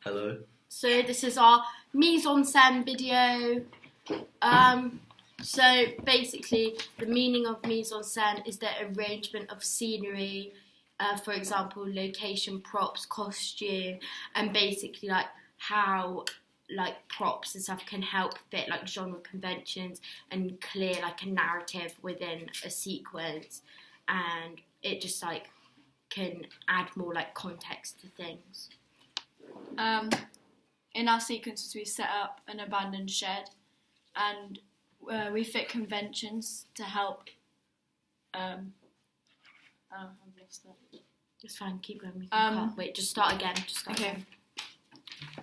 Hello. So this is our Mise-en-Scene video. So basically, the meaning of Mise-en-Scene is the arrangement of scenery, for example, location, props, costume, and basically like how like props and stuff can help fit like genre conventions and clear like a narrative within a sequence, and it just like can add more like context to things. In our sequences, we set up an abandoned shed, and we fit conventions to help. I've lost that. It's fine, keep going. We can cut. Wait, just start again. Okay.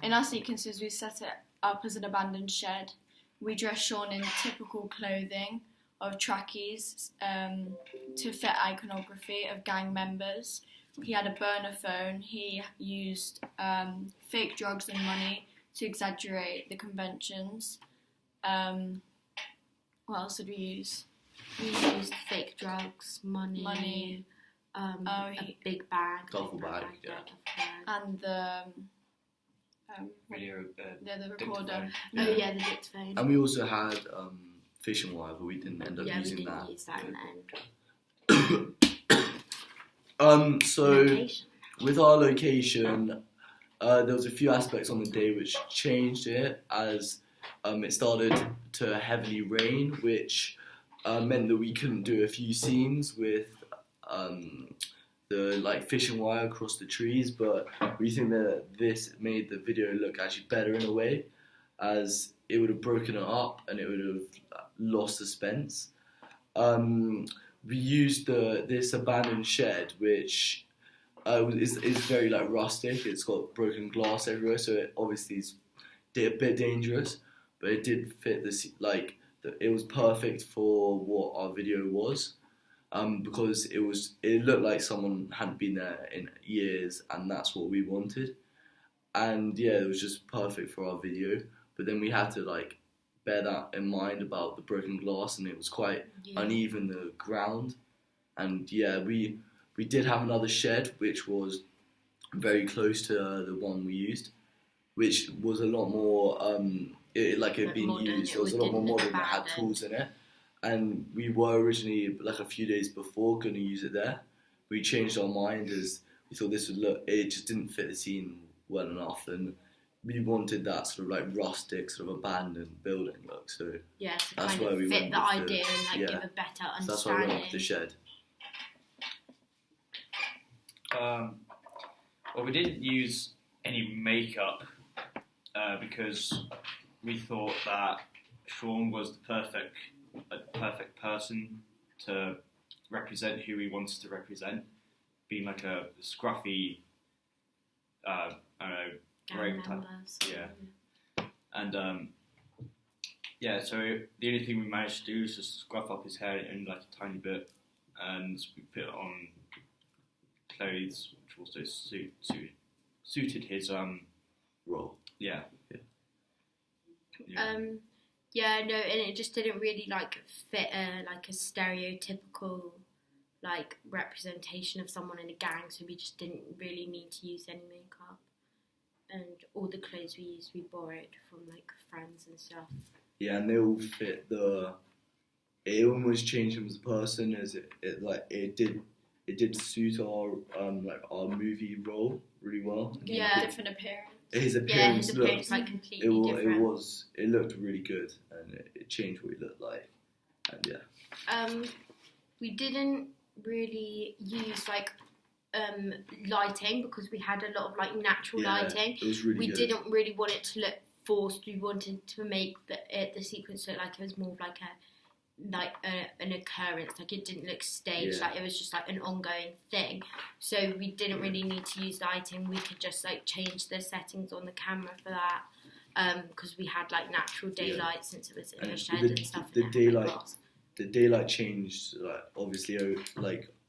In our sequences, we set it up as an abandoned shed. We dress Sean in typical clothing of trackies to fit iconography of gang members. He had a burner phone. He used fake drugs and money to exaggerate the conventions. What else did we use? We used fake drugs, money. A big bag. Duffel bag, yeah. And the video. the recorder. Dictaphone. Oh yeah, the dictaphone. And we also had fishing wire, but we didn't end up using we that. didn't use that in the end. So Location. with our location, there was a few aspects on the day which changed it, as it started to heavily rain, which meant that we couldn't do a few scenes with the like fishing wire across the trees. But we think that this made the video look actually better in a way, as it would have broken it up and it would have lost suspense. We used this abandoned shed, which is very like rustic. It's got broken glass everywhere, so it obviously is a bit dangerous. But it did fit this it was perfect for what our video was, because it looked like someone hadn't been there in years, and that's what we wanted. And yeah, it was just perfect for our video. But then we had to like bear that in mind about the broken glass, and it was quite uneven, the ground. And yeah, we did have another shed which was very close to the one we used, which was a lot more it had been used. It was a lot more modern. It had tools in it, and we were originally like a few days before going to use it there. We changed our mind as we thought this would look. It just didn't fit the scene well enough, and we wanted that sort of like rustic, sort of abandoned building look. So yeah, to that's kind where of we fit went the with idea and like give a better understanding. So that's why we went with the shed. Well, we didn't use any makeup because we thought that Sean was the perfect person to represent who we wanted to represent, being like a scruffy, I don't know, Gang type. members. Yeah. And so the only thing we managed to do was just scruff up his hair in like a tiny bit, and we put on clothes which also suited his role. Yeah. And it just didn't really like fit like a stereotypical like representation of someone in a gang, so we just didn't really need to use any makeup. And all the clothes we used, we borrowed from like friends and stuff. Yeah, and they all fit it almost changed him as a person, as it did suit our our movie role really well. Yeah, different appearance. His appearance looked like completely different. It looked really good, and it changed what he looked like. And yeah. We didn't really use like lighting because we had a lot of like natural lighting. It was really we good. didn't really want it to look forced. We wanted to make the sequence look like it was more of like an occurrence, like it didn't look staged, like it was just like an ongoing thing. So we didn't really need to use lighting. We could just like change the settings on the camera for that, because we had like natural daylight since it was in a shed and stuff. The daylight changed obviously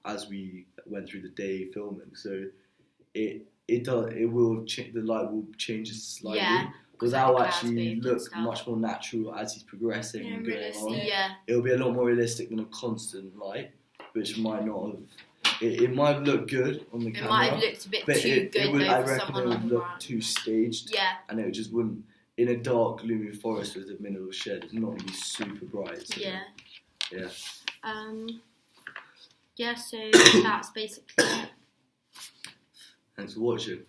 as we went through the day filming, so the light will change slightly. Without actually look much more natural as he's progressing and going on. Yeah. It'll be a lot more realistic than a constant light, which might not have it might look good on the camera. It might have looked a bit but too good would, I though for reckon someone it would on the look ground. too staged. Yeah. And it just wouldn't, in a dark, gloomy forest with a mineral shed, it's not going to be super bright. So, Yeah. Yeah. Yeah, so that's basically it. Thanks for watching.